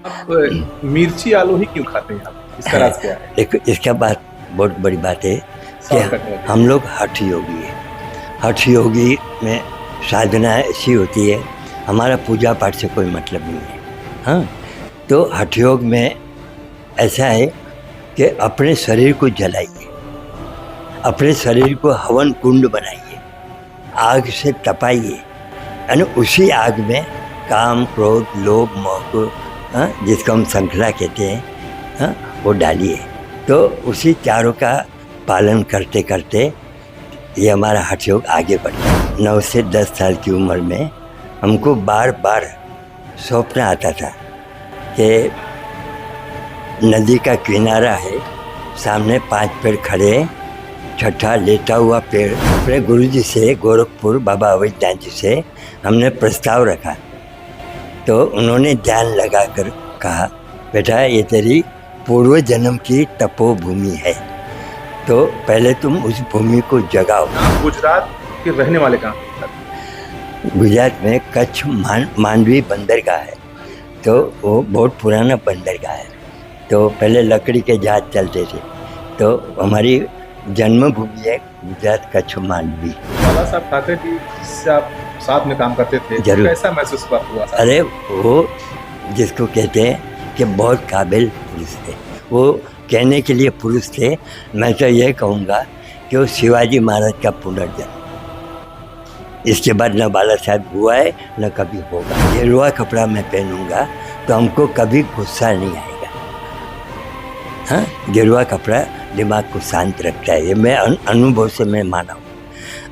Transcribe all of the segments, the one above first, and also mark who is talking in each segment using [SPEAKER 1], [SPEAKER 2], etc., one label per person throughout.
[SPEAKER 1] आप मिर्ची आलू ही क्यों खाते हैं आप? इसका राज क्या है?
[SPEAKER 2] देखो, इसका बात बहुत बड़ी बात है कि
[SPEAKER 1] शॉर्टकट में बताइए।
[SPEAKER 2] हम लोग हठ योगी है। हठ योगी में साधना ऐसी होती है, हमारा पूजा पाठ से कोई मतलब नहीं है। हाँ, तो हठ योग में ऐसा है कि अपने शरीर को जलाइए, अपने शरीर को हवन कुंड बनाइए, आग से तपाइए, यानी उसी आग में काम, क्रोध, लोभ, मोह को, जिसको हम श्रृंखला कहते हैं, वो डालिए। तो उसी चारों का पालन करते करते ये हमारा हठ योग आगे बढ़ता है। 9 से 10 साल की उम्र में हमको बार बार स्वप्न आता था कि नदी का किनारा है, सामने 5 पेड़ खड़े, छठा लेटा हुआ पेड़। अपने गुरुजी से, गोरखपुर बाबा अवैधनाथ जी से हमने प्रस्ताव रखा, तो उन्होंने ध्यान लगाकर कहा, बेटा ये तेरी पूर्व जन्म की तपोभूमि है, तो पहले तुम उस भूमि को जगाओ।
[SPEAKER 1] आप गुजरात के रहने वाले कहाँ हैं?
[SPEAKER 2] गुजरात में कच्छ मांडवी बंदरगाह है, तो वो बहुत पुराना बंदरगाह है। तो पहले लकड़ी के जहाज चलते थे, तो हमारी जन्मभूमि है गुजरात कच्छ मांडवी।
[SPEAKER 1] बाला साहब ठाकरे जी से आप साथ में काम करते थे,
[SPEAKER 2] जरूर।
[SPEAKER 1] कैसा महसूस हुआ?
[SPEAKER 2] अरे वो जिसको कहते हैं कि बहुत काबिल पुरुष थे, वो कहने के लिए पुरुष थे। मैं तो ये कहूँगा कि वो शिवाजी महाराज का पुनर्जन्म। इसके बाद न बाला साहब हुआ है न कभी होगा। गेरुआ कपड़ा मैं पहनूंगा तो हमको कभी गुस्सा नहीं आएगा। हाँ, गेरुआ कपड़ा दिमाग को शांत रखता है, ये मैं अनुभव से मैं माना हूँ।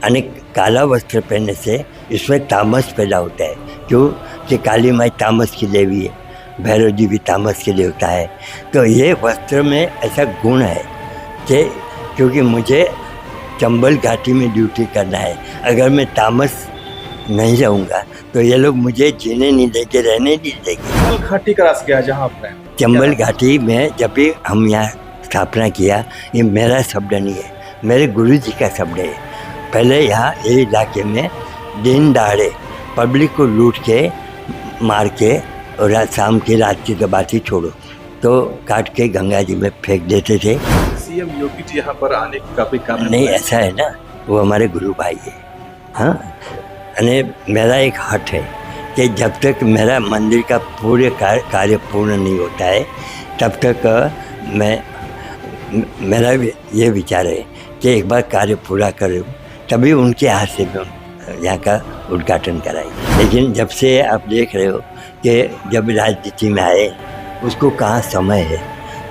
[SPEAKER 2] यानी काला वस्त्र पहनने से इसमें तामस पैदा होता है, क्यों कि काली माई तामस की देवी है, भैरव जी भी तामस के लिए होता है। तो ये वस्त्र में ऐसा गुण है कि क्योंकि मुझे चंबल घाटी में ड्यूटी करना है, अगर मैं तामस नहीं रहूँगा तो ये लोग मुझे जीने नहीं देंगे, रहने नहीं देंगे।
[SPEAKER 1] चंबल घाटी का राज क्या है जहाँ आप हैं?
[SPEAKER 2] चंबल घाटी में जब भी हम यहाँ स्थापना किया, ये मेरा शब्द नहीं है, मेरे गुरु जी का शब्द है। पहले यहाँ ये इलाके में दिन दहाड़े पब्लिक को लूट के, मार के, और रात शाम की रात की तो बात ही छोड़ो, तो काट के गंगा जी में फेंक देते थे।
[SPEAKER 1] सीएम योगी जी यहाँ पर आने का कोई कारण
[SPEAKER 2] नहीं, ऐसा है ना, वो हमारे गुरु भाई है। हाँ, यानी मेरा एक हट है कि जब तक मेरा मंदिर का पूरे कार्य पूर्ण नहीं होता है, तब तक मेरा ये विचार है कि एक बार कार्य पूरा करूँ, तभी उनके हाथ से यहाँ का उद्घाटन कराई। लेकिन जब से आप देख रहे हो कि जब राजनीति में आए, उसको कहाँ समय है,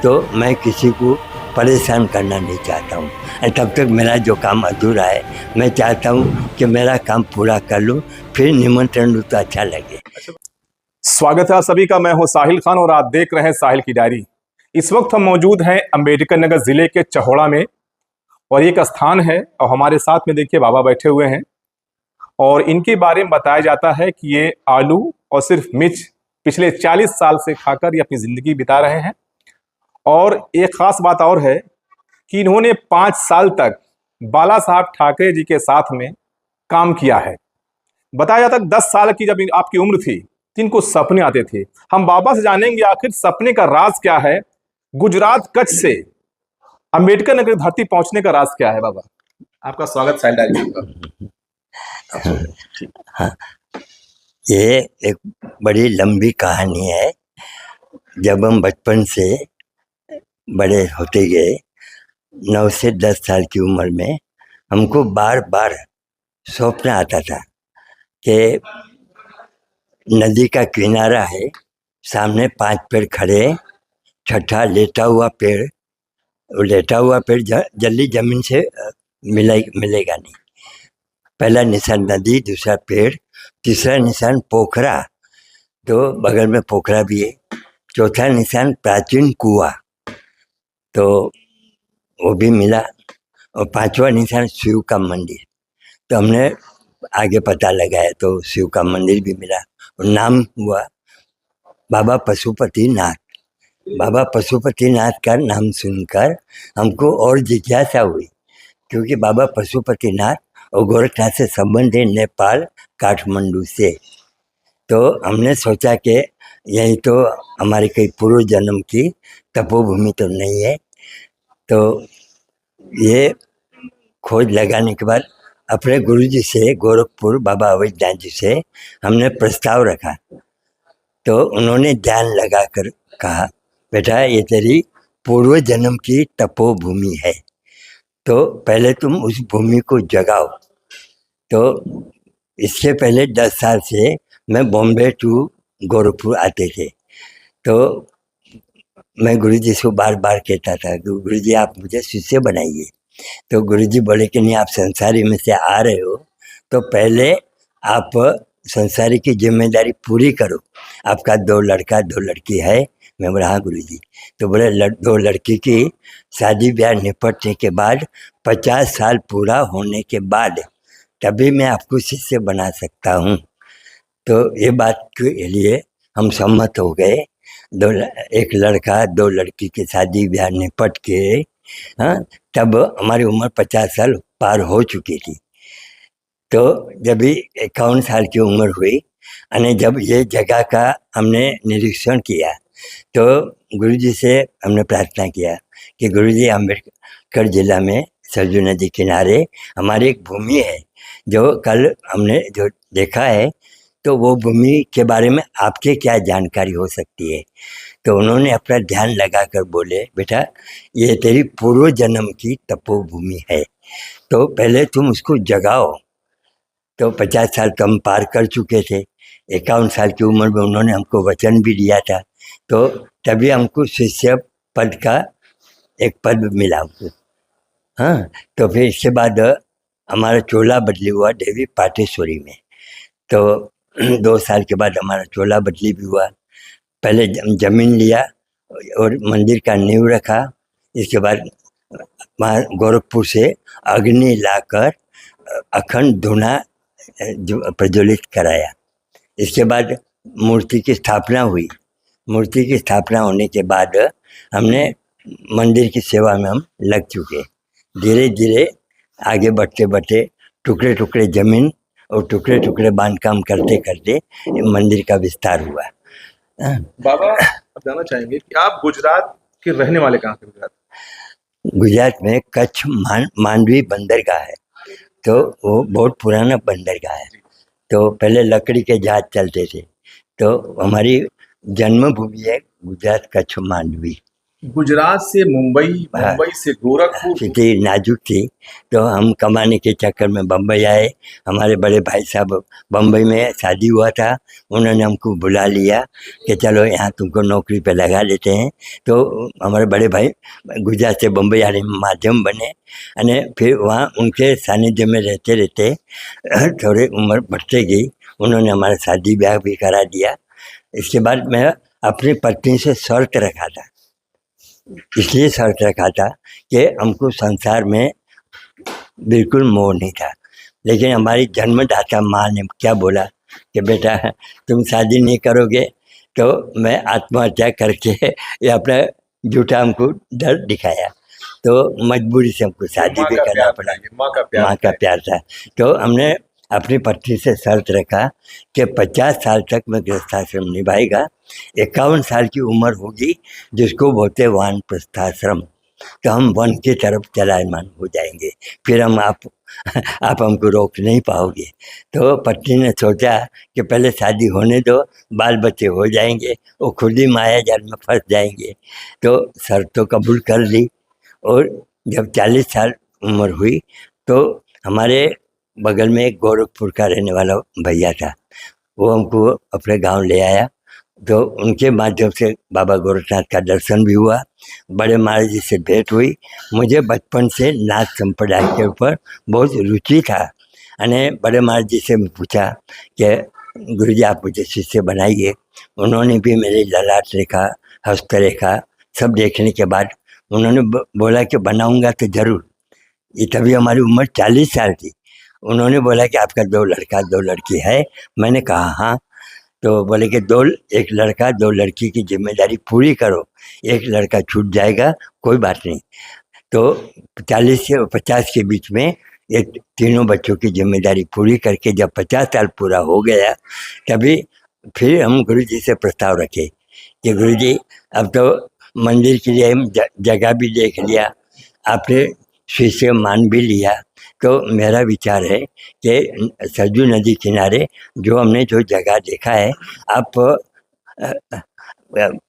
[SPEAKER 2] तो मैं किसी को परेशान करना नहीं चाहता हूँ। तब तक मेरा जो काम अधूरा है, मैं चाहता हूँ कि मेरा काम पूरा कर लूँ, फिर निमंत्रण लूँ तो अच्छा लगे।
[SPEAKER 1] स्वागत है सभी का, मैं हूँ साहिल खान और आप देख रहे हैं साहिल की डायरी। इस वक्त हम मौजूद हैं अंबेडकर नगर जिले के चहोड़ा में, और एक स्थान है और हमारे साथ में देखिए बाबा बैठे हुए हैं, और इनके बारे में बताया जाता है कि ये आलू और सिर्फ मिर्च पिछले 40 साल से खाकर ये अपनी जिंदगी बिता रहे हैं। और एक खास बात और है कि इन्होंने 5 साल तक बाला साहब ठाकरे जी के साथ में काम किया है। बताया जाता है 10 साल की जब आपकी उम्र थी, इनको सपने आते थे। हम बाबा से जानेंगे आखिर सपने का राज क्या है, गुजरात कच्छ से अंबेडकर नगर धरती पहुंचने का राज क्या है। बाबा, आपका स्वागत साहिल डायरी में।
[SPEAKER 2] हाँ, ये एक बड़ी लंबी कहानी है। जब हम बचपन से बड़े होते गए, 9 से 10 साल की उम्र में हमको बार बार स्वप्न आता था कि नदी का किनारा है, सामने 5 पेड़ खड़े, छठा लेटा हुआ पेड़। लेटा हुआ पेड़ जल्दी जमीन से मिलेगा नहीं। पहला निशान नदी, दूसरा पेड़, तीसरा निशान पोखरा, तो बगल में पोखरा भी है, चौथा निशान प्राचीन कुआं, तो वो भी मिला, और 5वां निशान शिव का मंदिर। तो हमने आगे पता लगाया तो शिव का मंदिर भी मिला, और नाम हुआ बाबा पशुपतिनाथ। बाबा पशुपतिनाथ का नाम सुनकर हमको और जिज्ञासा हुई, क्योंकि बाबा पशुपतिनाथ और गोरखनाथ से संबंध है, नेपाल काठमांडू से। तो हमने सोचा कि यही तो हमारे कई पूर्व जन्म की तपोभूमि तो नहीं है। तो ये खोज लगाने के बाद अपने गुरुजी से, गोरखपुर बाबा अवैधनाथ जी से हमने प्रस्ताव रखा। तो उन्होंने ध्यान लगाकर कहा, बेटा ये तेरी पूर्व जन्म की तपोभूमि है, तो पहले तुम उस भूमि को जगाओ। तो इससे पहले 10 साल से मैं बॉम्बे टू गोरखपुर आते थे। तो मैं गुरुजी से बार बार कहता था कि गुरुजी आप मुझे शिष्य बनाइए। तो गुरुजी बोले कि नहीं, आप संसारी में से आ रहे हो तो पहले आप संसारी की जिम्मेदारी पूरी करो। आपका 2 लड़का 2 लड़की है। मैं बोला हाँ गुरुजी। तो बोले 2 लड़की की शादी ब्याह निपटने के बाद 50 साल पूरा होने के बाद तभी मैं आपको शिष्य बना सकता हूँ। तो ये बात के लिए हम सम्मत हो गए। एक लड़का 2 लड़की की शादी ब्याह निपट के, हाँ, तब हमारी उम्र 50 साल पार हो चुकी थी। तो जब भी 51 साल की उम्र हुई और जब ये जगह का हमने निरीक्षण किया तो गुरुजी से हमने प्रार्थना किया कि गुरुजी, अम्बेडकर जिला में सरजू नदी किनारे हमारी एक भूमि है जो कल हमने जो देखा है, तो वो भूमि के बारे में आपके क्या जानकारी हो सकती है। तो उन्होंने अपना ध्यान लगाकर बोले, बेटा ये तेरी पूर्व जन्म की तपोभूमि है, तो पहले तुम उसको जगाओ। तो 50 साल कम पार कर चुके थे। 51 साल की उम्र में उन्होंने हमको वचन भी दिया था। तो तभी हमको शिष्य पद का एक पद मिला हमको। हाँ, तो फिर इसके बाद हमारा चोला बदली हुआ देवी पाटेश्वरी में। तो 2 साल के बाद हमारा चोला बदली भी हुआ। पहले जमीन लिया और मंदिर का नींव रखा। इसके बाद वहाँ गोरखपुर से अग्नि लाकर अखंड धुना जो प्रज्वलित कराया। इसके बाद मूर्ति की स्थापना हुई। मूर्ति की स्थापना होने के बाद हमने मंदिर की सेवा में हम लग चुके। धीरे धीरे आगे बढ़ते बढ़ते टुकड़े टुकड़े जमीन और टुकड़े टुकड़े बांधकाम करते करते मंदिर का विस्तार हुआ।
[SPEAKER 1] बाबा, आप जानना चाहेंगे कि आप गुजरात के रहने वाले कहाँ से?
[SPEAKER 2] गुजरात में कच्छ मांडवी बंदरगाह है, तो वो बहुत पुराना बंदरगाह है। तो पहले लकड़ी के जहाज चलते थे। तो हमारी जन्मभूमि है गुजरात कच्छ मांडवी।
[SPEAKER 1] गुजरात से मुंबई, मुंबई से गोरखपुर।
[SPEAKER 2] स्थिति नाजुक थी, तो हम कमाने के चक्कर में बम्बई आए। हमारे बड़े भाई साहब बम्बई में शादी हुआ था, उन्होंने हमको बुला लिया कि चलो यहाँ तुमको नौकरी पे लगा लेते हैं। तो हमारे बड़े भाई गुजरात से बम्बई आने में माध्यम बने। और फिर वहाँ उनके सानिध्य में रहते रहते थोड़ी उम्र बढ़ते गई। उन्होंने हमारा शादी ब्याह भी करा दिया। इसके बाद मैं अपनी पत्नी से शर्त रखा था, इसलिए शर्त रखा था कि हमको संसार में बिल्कुल मोह नहीं था। लेकिन हमारी जन्मदाता माँ ने क्या बोला कि बेटा तुम शादी नहीं करोगे तो मैं आत्महत्या करके ये अपना झूठा हमको डर दिखाया। तो मजबूरी से हमको शादी भी करना पड़ा। माँ का प्यार था। तो हमने अपनी पत्नी से शर्त रखा कि 50 साल तक मैं गृहस्थाश्रम निभाएगा। 51 साल की उम्र होगी जिसको बोलते वानप्रस्थाश्रम, तो हम वन की तरफ चलायमान हो जाएंगे, फिर हम आप हमको रोक नहीं पाओगे। तो पत्नी ने सोचा कि पहले शादी होने दो, बाल बच्चे हो जाएंगे, वो खुद ही माया जाल में फंस जाएंगे। तो शर्त तो कबूल कर ली। और जब 40 साल उम्र हुई तो हमारे बगल में एक गोरखपुर का रहने वाला भैया था, वो हमको अपने गांव ले आया। तो उनके माध्यम से बाबा गोरखनाथ का दर्शन भी हुआ, बड़े महाराज जी से भेंट हुई। मुझे बचपन से नाथ संप्रदाय के ऊपर बहुत रुचि था। अने बड़े महाराज जी से मैं पूछा कि गुरुजी आप मुझे शिष्य बनाइए। उन्होंने भी मेरी ललाट रेखा, हस्तरेखा सब देखने के बाद उन्होंने बोला कि बनाऊंगा तो ज़रूर। ये तभी हमारी उम्र 40 साल थी। उन्होंने बोला कि आपका 2 लड़का 2 लड़की है। मैंने कहा हाँ। तो बोले कि 2 एक लड़का 2 लड़की की जिम्मेदारी पूरी करो, एक लड़का छूट जाएगा कोई बात नहीं। तो 40 से 50 के बीच में ये तीनों बच्चों की जिम्मेदारी पूरी करके जब 50 साल पूरा हो गया तभी फिर हम गुरु जी से प्रस्ताव रखे कि गुरु जी अब तो मंदिर के लिए हम जगह भी देख लिया, आपने शिष्य मान भी लिया, तो मेरा विचार है कि सरजू नदी किनारे जो हमने जो जगह देखा है, आप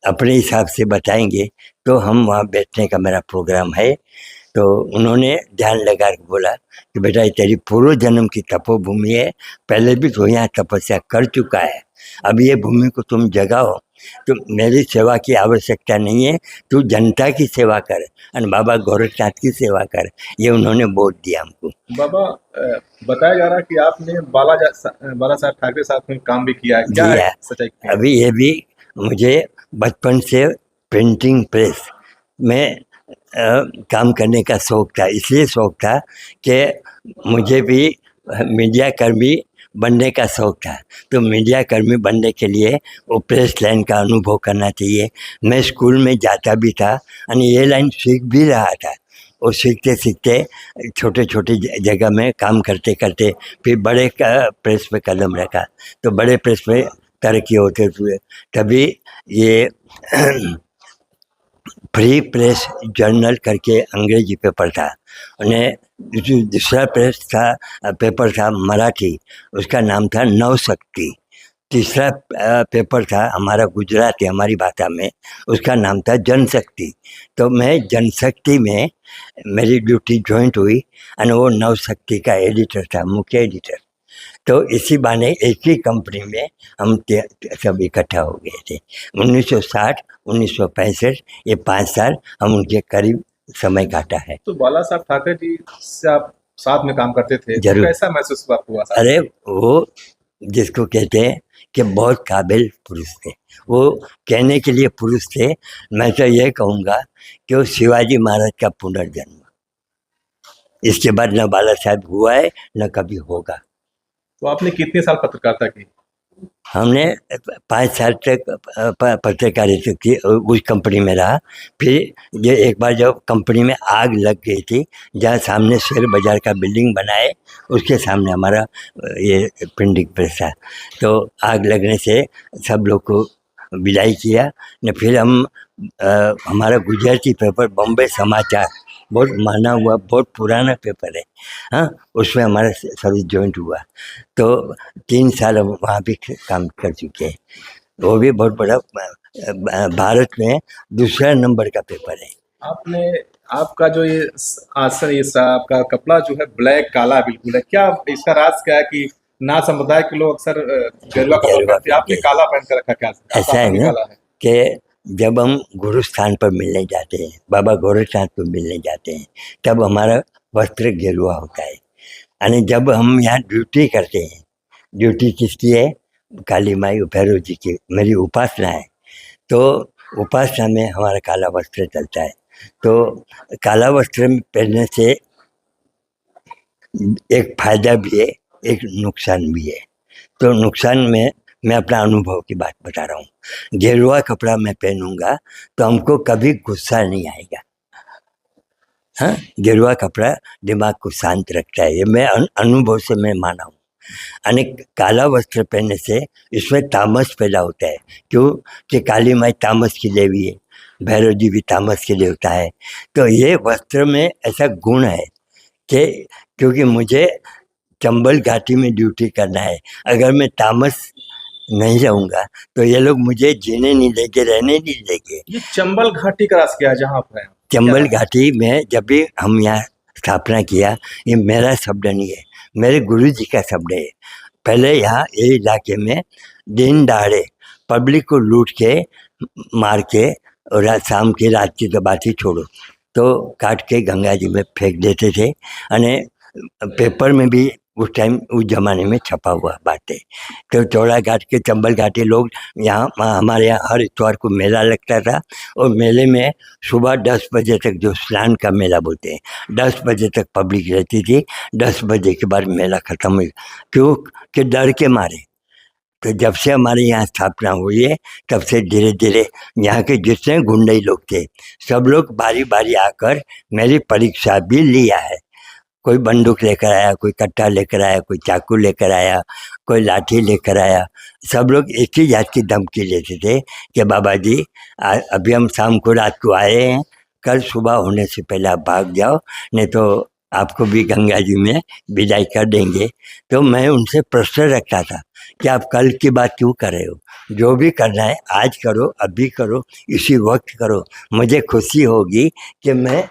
[SPEAKER 2] अपने हिसाब से बताएंगे तो हम वहाँ बैठने का मेरा प्रोग्राम है। तो उन्होंने ध्यान लगा के बोला कि बेटा ये तेरी पूर्व जन्म की तपोभूमि है, पहले भी तो यहाँ तपस्या कर चुका है, अब ये भूमि को तुम जगाओ, तो मेरी सेवा की आवश्यकता नहीं है, तू जनता की सेवा कर और बाबा गोरखनाथ की सेवा कर, ये उन्होंने बोल दिया हमको।
[SPEAKER 1] बाबा बताया जा रहा है कि आपने बाला साहब ठाकरे साथ में काम भी किया है, क्या
[SPEAKER 2] जी
[SPEAKER 1] है
[SPEAKER 2] हाँ,
[SPEAKER 1] सच्चाई?
[SPEAKER 2] अभी ये भी मुझे बचपन से प्रिंटिंग प्रेस में काम करने का शौक था, इसलिए शौक था कि मुझे भी मीडिया कर्मी बनने का शौक था। तो मीडिया कर्मी बनने के लिए वो प्रेस लाइन का अनुभव करना चाहिए। मैं स्कूल में जाता भी था और ये लाइन सीख भी रहा था। वो सीखते सीखते छोटे छोटे जगह में काम करते करते फिर बड़े प्रेस पे कदम रखा, तो बड़े प्रेस पे तरक्की होते हुए तभी ये फ्री प्रेस जर्नल करके अंग्रेजी पेपर था, उन्हें दूसरा प्रेस था पेपर था मराठी, उसका नाम था नवशक्ति। तीसरा पेपर था हमारा गुजराती, हमारी भाषा में, उसका नाम था जनशक्ति। तो मैं जनशक्ति में मेरी ड्यूटी जॉइंट हुई और वो नवशक्ति का एडिटर था, मुख्य एडिटर। तो इसी बहाने एक ही कंपनी में हम सब इकट्ठा हो गए थे। 1960 1965 ये 5 साल हम उनके करीब समय काटा है।
[SPEAKER 1] तो बाला साहब ठाकरे जी से आप साथ में काम करते थे, तो
[SPEAKER 2] जरूर।
[SPEAKER 1] कैसा महसूस हुआ?
[SPEAKER 2] अरे वो जिसको कहते हैं कि बहुत काबिल पुरुष थे, वो कहने के लिए पुरुष थे। मैं तो ये कहूँगा कि वो शिवाजी महाराज का पुनर्जन्म, इसके बाद न बाला साहब हुआ है न कभी होगा।
[SPEAKER 1] तो आपने कितने साल पत्रकारिता की?
[SPEAKER 2] हमने 5 साल तक पत्रकारिता की, उस कंपनी में रहा। फिर ये एक बार जब कंपनी में आग लग गई थी, जहाँ सामने शेयर बाज़ार का बिल्डिंग बना है, उसके सामने हमारा ये प्रिंटिंग प्रेस था। तो आग लगने से सब लोग को विदाई किया न, फिर हम हमारा गुजराती पेपर बॉम्बे समाचार, बहुत माना हुआ, बहुत पुराना पेपर है, हाँ, उसमें हमारा सर्विस जॉइंट हुआ। तो 3 साल हम वहाँ भी काम कर चुके हैं। वो भी बहुत बड़ा भारत में दूसरा नंबर का पेपर है।
[SPEAKER 1] आपने आपका जो ये आसन, ये आपका कपड़ा जो है ब्लैक काला बिल्कुल है, क्या इसका राज क्या है कि ना समुदाय के लोग अक्सर गेरुआ कपड़ा पहनते हैं, आपने काला पहन कर रखा, क्या
[SPEAKER 2] ऐसा है ना कि जब हम गुरु स्थान पर मिलने जाते हैं, बाबा गोरखनाथ को मिलने जाते हैं, तब हमारा वस्त्र गेरुआ होता है। यानी जब हम यहाँ ड्यूटी करते हैं, ड्यूटी किसकी है? काली माई भैरव जी की, मेरी उपासना है, तो उपासना में हमारा काला वस्त्र चलता है। तो काला वस्त्र पहनने से एक फायदा भी है, एक नुकसान भी है। तो नुकसान में मैं अपना अनुभव की बात बता रहा हूँ। गेरुआ कपड़ा मैं पहनूंगा तो हमको कभी गुस्सा नहीं आएगा, हाँ, गेरुआ कपड़ा दिमाग को शांत रखता है, ये मैं अनुभव से मैं माना हूँ। यानी काला वस्त्र पहनने से इसमें तामस पैदा होता है। क्यों? कि काली माई तामस की देवी है, भैरव जी भी तामस के देवता है। तो ये वस्त्र में ऐसा गुण है कि क्योंकि मुझे चंबल घाटी में ड्यूटी करना है, अगर मैं तामस नहीं रहूँगा तो ये लोग मुझे जीने नहीं देंगे, रहने नहीं देंगे।
[SPEAKER 1] ये चंबल घाटी का राज क्या है जहाँ आप हैं?
[SPEAKER 2] चंबल घाटी में जब भी हम यहाँ स्थापना किया, ये मेरा शब्द नहीं है, मेरे गुरु जी का शब्द है। पहले यहाँ ये इलाके में दिन दहाड़े पब्लिक को लूट के मार के, और शाम की रात की तो बात ही छोड़ो, तो काट के गंगा जी में फेंक देते थे। यानी पेपर में भी उस टाइम, उस जमाने में छपा हुआ बात है। तो चौड़ा घाट के चंबल घाटी लोग यहाँ, हमारे यहाँ हर इतवार को मेला लगता था, और मेले में सुबह 10 बजे तक, जो स्नान का मेला बोलते हैं, 10 बजे तक पब्लिक रहती थी। 10 बजे के बाद मेला ख़त्म हुई। क्यों? कि डर के मारे। तो जब से हमारे यहाँ स्थापना हुई है, तब से धीरे धीरे यहाँ के जितने गुंडई लोग थे, सब लोग बारी बारी आकर मेरी परीक्षा भी लिया है। कोई बंदूक लेकर आया, कोई कट्टा लेकर आया, कोई चाकू लेकर आया, कोई लाठी लेकर आया। सब लोग एक ही जात की धमकी लेते थे कि बाबा जी अभी हम शाम को रात को आए हैं, कल सुबह होने से पहले आप भाग जाओ, नहीं तो आपको भी गंगा जी में विदाई कर देंगे। तो मैं उनसे प्रश्न रखता था कि आप कल की बात क्यों कर रहे हो, जो भी करना है आज करो, अभी करो, इसी वक्त करो। मुझे खुशी होगी कि मैं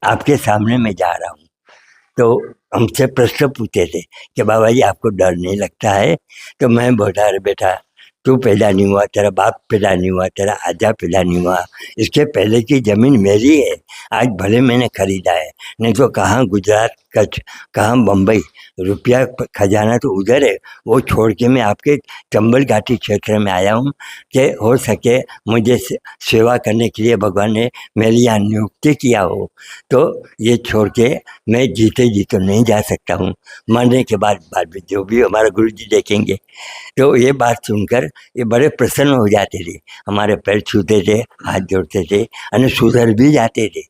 [SPEAKER 2] आपके सामने में जा रहा हूँ। तो हमसे प्रश्न पूछते थे कि बाबा जी आपको डर नहीं लगता है? तो मैं बोलता, अरे बेटा तू पैदा नहीं हुआ, तेरा बाप पैदा नहीं हुआ, तेरा आजा पैदा नहीं हुआ, इसके पहले की ज़मीन मेरी है। आज भले मैंने खरीदा है, नहीं तो कहाँ गुजरात कच्छ, कहाँ बम्बई, रुपया खजाना तो उधर है। वो छोड़ के मैं आपके चंबल घाटी क्षेत्र में आया हूँ कि हो सके मुझे सेवा करने के लिए भगवान ने मेरे यहाँ नियुक्ति किया हो। तो ये छोड़ के मैं जीते जी तो नहीं जा सकता हूँ, मरने के बाद में जो भी हमारा गुरु जी देखेंगे। तो ये बात सुनकर ये बड़े प्रसन्न हो जाते थे, हमारे पैर छूते थे, हाथ जोड़ते थे, और सुधर भी जाते थे।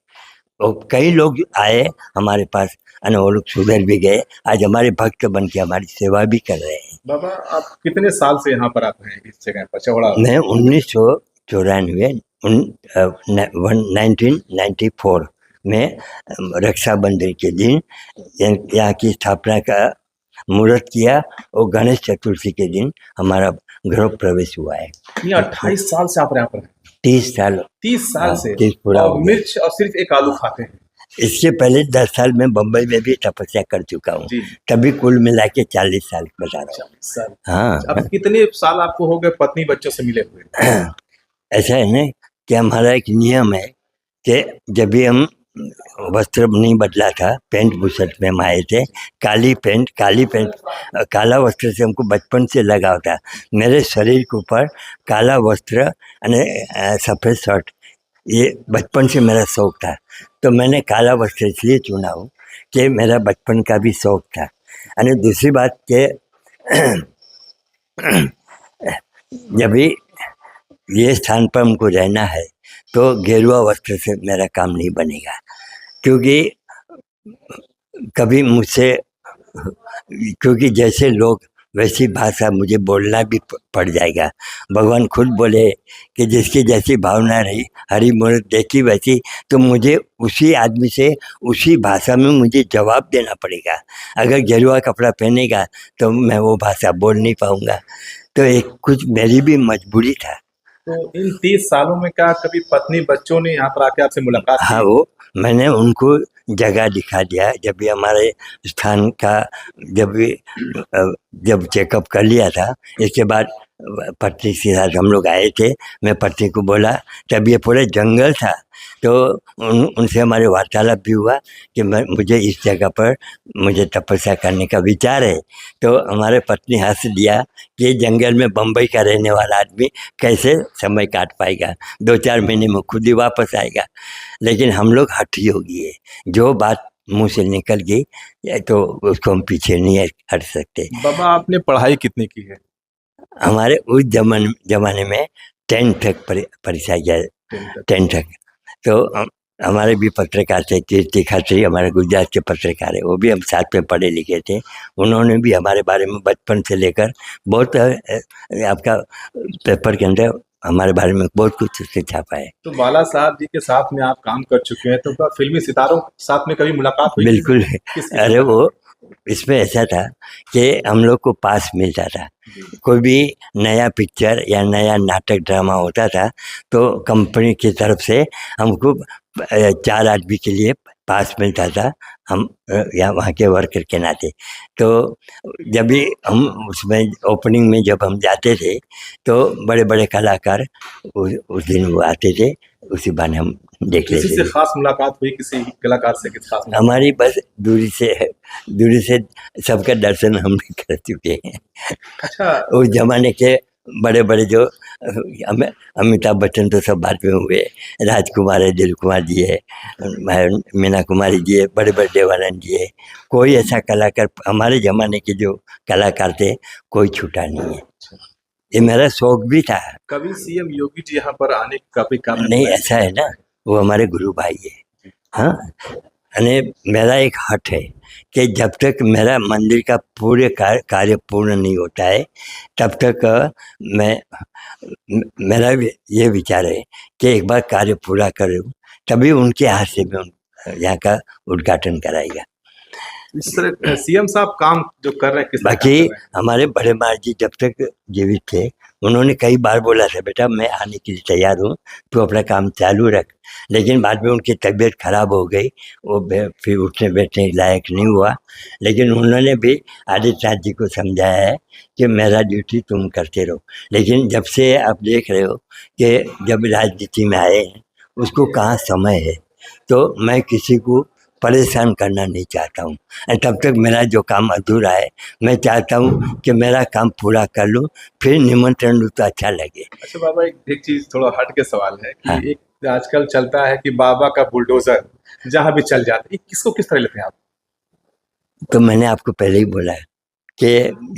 [SPEAKER 2] और कई लोग आए हमारे पास, और वो लोग सुधर भी गए, आज हमारे भक्त बन के हमारी सेवा भी कर रहे हैं।
[SPEAKER 1] बाबा आप कितने साल से यहाँ पर आप हैं इस जगह पर चौड़ा?
[SPEAKER 2] मैं 1994 1994 में रक्षाबंधन के दिन यहाँ की स्थापना का मुहूर्त किया, और गणेश चतुर्थी के दिन हमारा गृह प्रवेश हुआ है।
[SPEAKER 1] ये 28 साल से आप यहाँ पर हैं?
[SPEAKER 2] 30 साल।
[SPEAKER 1] 30 साल से?
[SPEAKER 2] 30 पूरा हो
[SPEAKER 1] और
[SPEAKER 2] गया।
[SPEAKER 1] मिर्च और सिर्फ एक आलू खाते हैं?
[SPEAKER 2] इससे पहले 10 साल में बम्बई में भी तपस्या कर चुका हूँ,
[SPEAKER 1] जी।
[SPEAKER 2] तभी कुल मिला के 40 साल बता रहा हूँ।
[SPEAKER 1] 40 साल।
[SPEAKER 2] हाँ।
[SPEAKER 1] अब कितने साल आपको हो गए पत्नी बच्चों से मिले हुए?
[SPEAKER 2] ऐसा है ना कि हमारा एक नियम है कि जब भी हम वस्त्र नहीं बदला था, पेंट बुशर्ट में हम आए थे, काली पेंट, काला वस्त्र से हमको बचपन से लगाव था। मेरे शरीर के ऊपर काला वस्त्र और सफ़ेद शर्ट, ये बचपन से मेरा शौक था। तो मैंने काला वस्त्र इसलिए चुना हूँ कि मेरा बचपन का भी शौक था। और दूसरी बात कि जब भी ये स्थान पर हमको रहना है तो गेरुआ वस्त्र से मेरा काम नहीं बनेगा, क्योंकि कभी मुझसे, क्योंकि जैसे लोग वैसी भाषा मुझे बोलना भी पड़ जाएगा। भगवान खुद बोले कि जिसकी जैसी भावना रही हरि मूरत देखी वैसी, तो मुझे उसी आदमी से उसी भाषा में मुझे जवाब देना पड़ेगा। अगर गेरुआ कपड़ा पहनेगा तो मैं वो भाषा बोल नहीं पाऊँगा। तो एक कुछ मेरी भी मजबूरी था।
[SPEAKER 1] तो इन 30 सालों में क्या कभी पत्नी बच्चों ने यहाँ पर आके आपसे मुलाकात की?
[SPEAKER 2] हाँ, वो मैंने उनको जगह दिखा दिया। जब भी हमारे स्थान का जब चेकअप कर लिया था, इसके बाद पत्नी के साथ हम लोग आए थे। मैं पत्नी को बोला, तब ये पूरे जंगल था, तो उनसे हमारे वार्तालाप भी हुआ कि मुझे इस जगह पर मुझे तपस्या करने का विचार है। तो हमारे पत्नी हंस दिया कि जंगल में बम्बई का रहने वाला आदमी कैसे समय काट पाएगा, 2-4 महीने में खुद ही वापस आएगा। लेकिन हम लोग हठ योगी है, जो बात मुंह से निकल गई तो उसको हम पीछे नहीं हट सकते।
[SPEAKER 1] बाबा आपने पढ़ाई कितनी की है?
[SPEAKER 2] हमारे उस जमाने में 10 तक परीक्षा किया, 10 तक। तो हमारे भी पत्रकार थे, कीर्ति खत्री हमारे गुजरात के पत्रकार है, वो भी हम साथ में पढ़े लिखे थे। उन्होंने भी हमारे बारे में बचपन से लेकर बहुत आपका पेपर के अंदर हमारे बारे में बहुत कुछ उससे छापा है।
[SPEAKER 1] तो बाला साहब जी के साथ में आप काम कर चुके हैं, तो क्या फिल्मी सितारों के साथ में कभी मुलाकात हुई?
[SPEAKER 2] बिल्कुल।
[SPEAKER 1] किसके
[SPEAKER 2] अरे वो इसमें ऐसा था कि हम लोग को पास मिलता था। कोई भी नया पिक्चर या नया नाटक ड्रामा होता था तो कंपनी की तरफ से हमको 4 आदमी के लिए पास मिलता था, हम यहाँ वहाँ के वर्कर के नाते। तो जब भी हम उसमें ओपनिंग में जब हम जाते थे तो बड़े बड़े कलाकार उस दिन वो आते थे, उसी बहाने हम देख लेते
[SPEAKER 1] किसी से
[SPEAKER 2] थे।
[SPEAKER 1] खास मुलाकात हुई, किसी कलाकार से किसी खास मुलाकात?
[SPEAKER 2] हमारी बस दूरी से सबका दर्शन हम कर चुके हैं।
[SPEAKER 1] अच्छा,
[SPEAKER 2] उस जमाने के बड़े बड़े जो अमिताभ बच्चन तो सब बाद में हुए, राजकुमार है, दिल कुमार जी है, मीना कुमारी जी है, बड़े बड़े देवानंद जी है। कोई ऐसा कलाकार हमारे ज़माने के जो कलाकार थे कोई छूटा नहीं है। ये मेरा शौक भी था।
[SPEAKER 1] कभी सीएम योगी जी यहाँ पर आने का भी काम
[SPEAKER 2] नहीं, ऐसा है ना, वो हमारे गुरु भाई है। हाँ, यानी मेरा एक हट है कि जब तक मेरा मंदिर का पूरे कार्य पूर्ण नहीं होता है तब तक मेरा ये विचार है कि एक बार कार्य पूरा करूँ तभी उनके हाथ से मैं यहाँ का उद्घाटन कराएगा।
[SPEAKER 1] इस तरह सीएम साहब काम जो कर रहे हैं किस तरह काम
[SPEAKER 2] बाकी
[SPEAKER 1] कर रहे हैं?
[SPEAKER 2] हमारे बड़े माँ जी जब तक जीवित थे उन्होंने कई बार बोला था बेटा मैं आने के लिए तैयार हूँ, तू अपना काम चालू रख। लेकिन बाद में उनकी तबीयत खराब हो गई, वो फिर उठने बैठने लायक नहीं हुआ। लेकिन उन्होंने भी आदित्यनाथ जी को समझाया है कि मेरा ड्यूटी तुम करते रहो। लेकिन जब से आप देख रहे हो कि जब राजनीति में आए हैं उसको कहाँ समय है, तो मैं किसी को परेशान करना नहीं चाहता हूँ। तब तक मेरा जो काम अधूरा है मैं चाहता हूँ कि मेरा काम पूरा कर लूँ, फिर निमंत्रण लूँ तो अच्छा लगे।
[SPEAKER 1] अच्छा बाबा, एक चीज थोड़ा हट के सवाल है कि
[SPEAKER 2] हाँ।
[SPEAKER 1] एक आजकल चलता है कि बाबा का बुलडोजर जहां भी चल जाता है, किसको किस तरह लेते हैं आप?
[SPEAKER 2] तो मैंने आपको पहले ही बोला है कि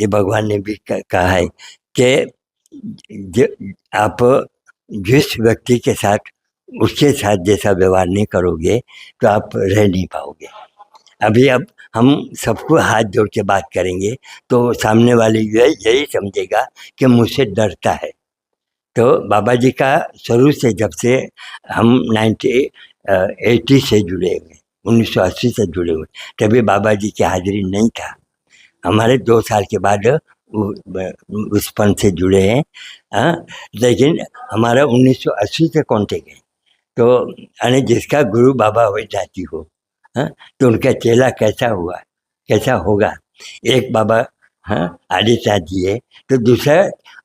[SPEAKER 2] ये भगवान ने भी कहा है कि आप जिस व्यक्ति के साथ उसके साथ जैसा व्यवहार नहीं करोगे तो आप रह नहीं पाओगे। अभी अब हम सबको हाथ जोड़ के बात करेंगे तो सामने वाले यही समझेगा कि मुझसे डरता है। तो बाबा जी का शुरू से जब से हम 1980 से जुड़े हुए, 1980 से जुड़े हुए, तभी बाबा जी की हाजिरी नहीं था। हमारे 2 साल के बाद उस पंथ से जुड़े हैं। लेकिन हमारा 1980 से कॉन्टेक्ट है। तो यानी जिसका गुरु बाबा हो जाती हो, तो उनका चेला कैसा हुआ, कैसा होगा। एक बाबा आदित्यनाथ जी है, तो दूसरा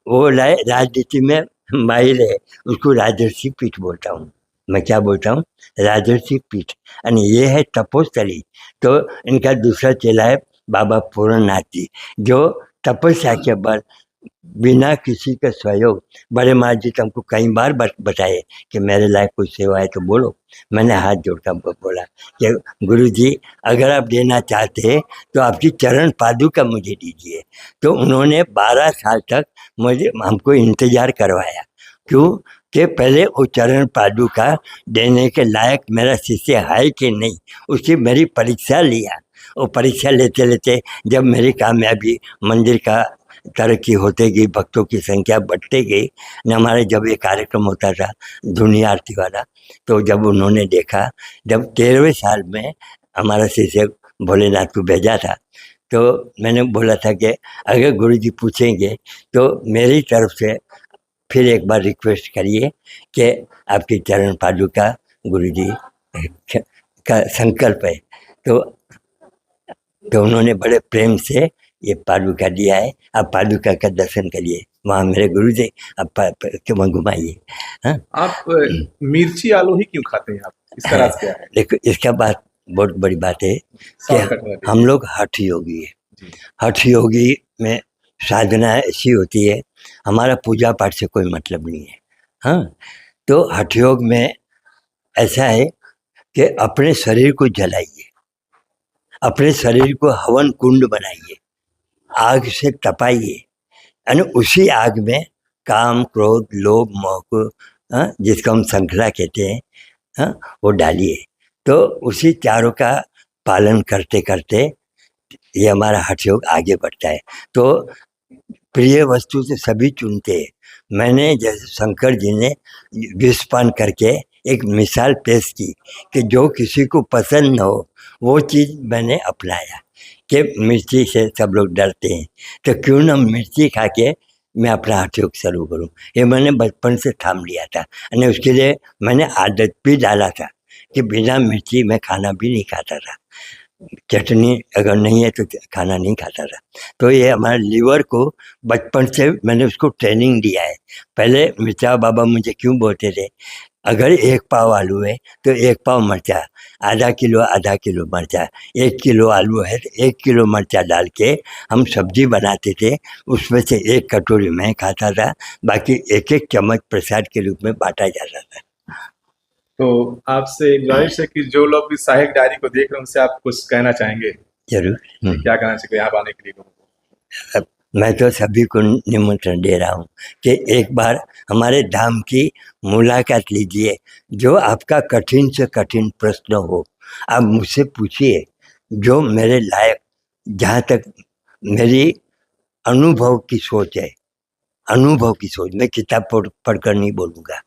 [SPEAKER 2] वो राजनीति में माहिर है, उसको राजर्षि पीठ बोलता हूँ। मैं क्या बोलता हूँ? राजर्षि पीठ। यानी ये है तपोस्थली। तो इनका दूसरा चेला है बाबा पूर्णनाथ जी, जो तपस्या के बल बिना किसी के सहयोग, बड़े महाराज जी तो हमको कई बार बताए कि मेरे लायक कोई सेवा है तो बोलो। मैंने हाथ जोड़कर बोला कि गुरु जी अगर आप देना चाहते हैं तो आपकी चरण पादुका मुझे दीजिए। तो उन्होंने 12 साल तक हमको इंतजार करवाया। क्यों? कि पहले वो चरण पादुका देने के लायक मेरा शिष्य है कि नहीं, उसकी मेरी परीक्षा लिया। वो परीक्षा लेते लेते जब मेरी कामयाबी, मंदिर का तरक्की होते गई, भक्तों की संख्या बढ़ते गई, हमारे जब ये कार्यक्रम होता था धुनी आरती वाला, तो जब उन्होंने देखा, जब 13वें साल में हमारा शिष्य भोलेनाथ को भेजा था, तो मैंने बोला था कि अगर गुरुजी पूछेंगे तो मेरी तरफ से फिर एक बार रिक्वेस्ट करिए कि आपकी चरण पादुका गुरुजी का संकल्प है। तो उन्होंने बड़े प्रेम से ये पादुका दिया है। आप पादुका का दर्शन करिए, वहाँ मेरे गुरु जी आप क्यों घुमाइए।
[SPEAKER 1] आप मिर्ची आलू ही क्यों खाते हैं आप? इसका राज क्या है?
[SPEAKER 2] देखो इसका बात बहुत बड़ी बात है कि हम लोग हठ योगी है। हठ योगी में साधना ऐसी होती है, हमारा पूजा पाठ से कोई मतलब नहीं है। तो हठ योग में ऐसा है कि अपने शरीर को जलाइए, अपने शरीर को हवन कुंड बनाइए, आग से तपाइए, यानी उसी आग में काम, क्रोध, लोभ, मोह को जिसको हम श्रृंखला कहते हैं वो डालिए। तो उसी चारों का पालन करते करते ये हमारा हठ योग आगे बढ़ता है। तो प्रिय वस्तु से सभी चुनते हैं। मैंने जैसे शंकर जी ने विषपान करके एक मिसाल पेश की कि जो किसी को पसंद न हो वो चीज़ मैंने अपनाया कि मिर्ची से सब लोग डरते हैं, तो क्यों ना मिर्ची खा के मैं अपना हठ योग शुरू करूँ। ये मैंने बचपन से थाम लिया था, यानी उसके लिए मैंने आदत भी डाला था कि बिना मिर्ची मैं खाना भी नहीं खाता था। चटनी अगर नहीं है तो खाना नहीं खाता था। तो ये हमारे लीवर को बचपन से मैंने उसको ट्रेनिंग दिया है। पहले मिर्चा बाबा मुझे क्यों बोलते थे, अगर 1 पाव आलू है तो 1 पाव मिर्चा, आधा किलो मिर्चा, 1 किलो आलू है तो 1 किलो मिर्चा डाल के हम सब्जी बनाते थे। उसमें से 1 कटोरी मैं खाता था, बाकी 1-1 चम्मच प्रसाद के रूप में बांटा जाता था।
[SPEAKER 1] तो आपसे गुजारिश है कि जो लोग भी साहिब डायरी को देख रहे हैं उनसे आप कुछ कहना चाहेंगे?
[SPEAKER 2] जरूर।
[SPEAKER 1] क्या कहना चाहिए यहाँ आने के लिए लोगों को?
[SPEAKER 2] मैं तो सभी को निमंत्रण दे रहा हूँ कि एक बार हमारे धाम की मुलाकात लीजिए। जो आपका कठिन से कठिन प्रश्न हो आप मुझसे पूछिए, जो मेरे लायक, जहाँ तक मेरी अनुभव की सोच है, अनुभव की सोच, मैं किताब पढ़कर नहीं बोलूँगा।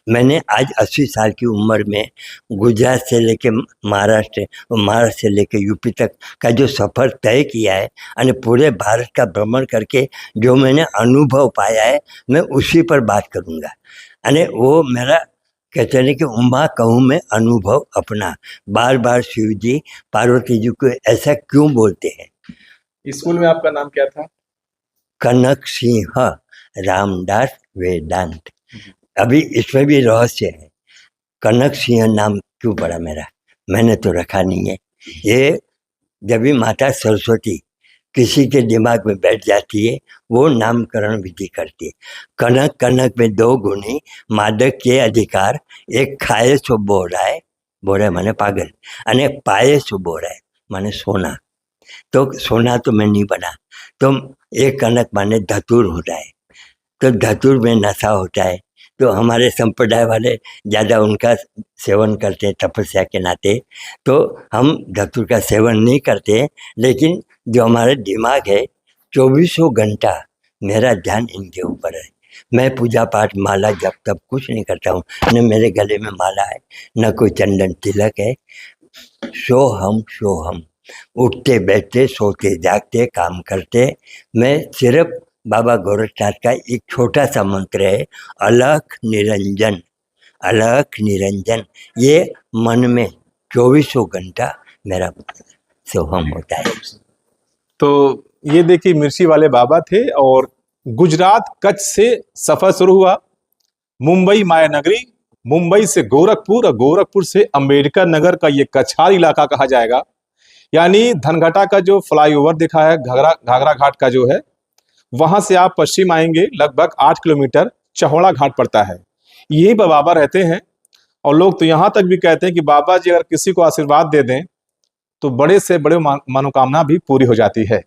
[SPEAKER 2] मैंने आज 80 साल की उम्र में गुजरात से लेके महाराष्ट्र और महाराष्ट्र से लेके यूपी तक का जो सफ़र तय किया है और पूरे भारत का भ्रमण करके जो मैंने अनुभव पाया है, मैं उसी पर बात करूँगा। अने वो मेरा कहते हैं कि उम्मा कहूँ मैं अनुभव अपना। बार बार शिव जी पार्वती जी को ऐसा क्यों बोलते हैं?
[SPEAKER 1] स्कूल में आपका नाम क्या था?
[SPEAKER 2] कनक सिंह रामदास वेदांत। अभी इसमें भी रहस्य है, कनक सिंह नाम क्यों पड़ा मेरा? मैंने तो रखा नहीं है। ये जब भी माता सरस्वती किसी के दिमाग में बैठ जाती है, वो नामकरण विधि करती है। कनक कनक में दो गुनी, मादक के अधिकार, एक खाए सो बोराय, बोराय माने पागल, अने पाए सो बोराय माने सोना। तो सोना तो मैं नहीं बना, तो एक कनक माने धतूर होता है, तो धतूर में नशा होता है। तो हमारे संप्रदाय वाले ज़्यादा उनका सेवन करते हैं तपस्या के नाते, तो हम धतूर का सेवन नहीं करते। लेकिन जो हमारा दिमाग है, 24 घंटा मेरा ध्यान इनके ऊपर है। मैं पूजा पाठ माला जप तप कुछ नहीं करता हूँ, न मेरे गले में माला है, न कोई चंदन तिलक है। सोहम उठते बैठते सोते जागते काम करते, मैं सिर्फ बाबा गोरखनाथ का एक छोटा सा मंत्र है, अलख निरंजन, अलख निरंजन। ये मन में 24 घंटा मेरा सोहम होता है।
[SPEAKER 1] तो ये देखिए मिर्ची वाले बाबा थे और गुजरात कच्छ से सफर शुरू हुआ, मुंबई माया नगरी, मुंबई से गोरखपुर और गोरखपुर से अंबेडकर नगर का ये कछार इलाका कहा जाएगा। यानी धनघटा का जो फ्लाईओवर दिखा है, घाघरा घाट का जो है, वहां से आप पश्चिम आएंगे लगभग 8 किलोमीटर चौड़ा घाट पड़ता है। यहीं पर बाबा रहते हैं और लोग तो यहाँ तक भी कहते हैं कि बाबा जी अगर किसी को आशीर्वाद दे दें तो बड़े से बड़े मनोकामना भी पूरी हो जाती है।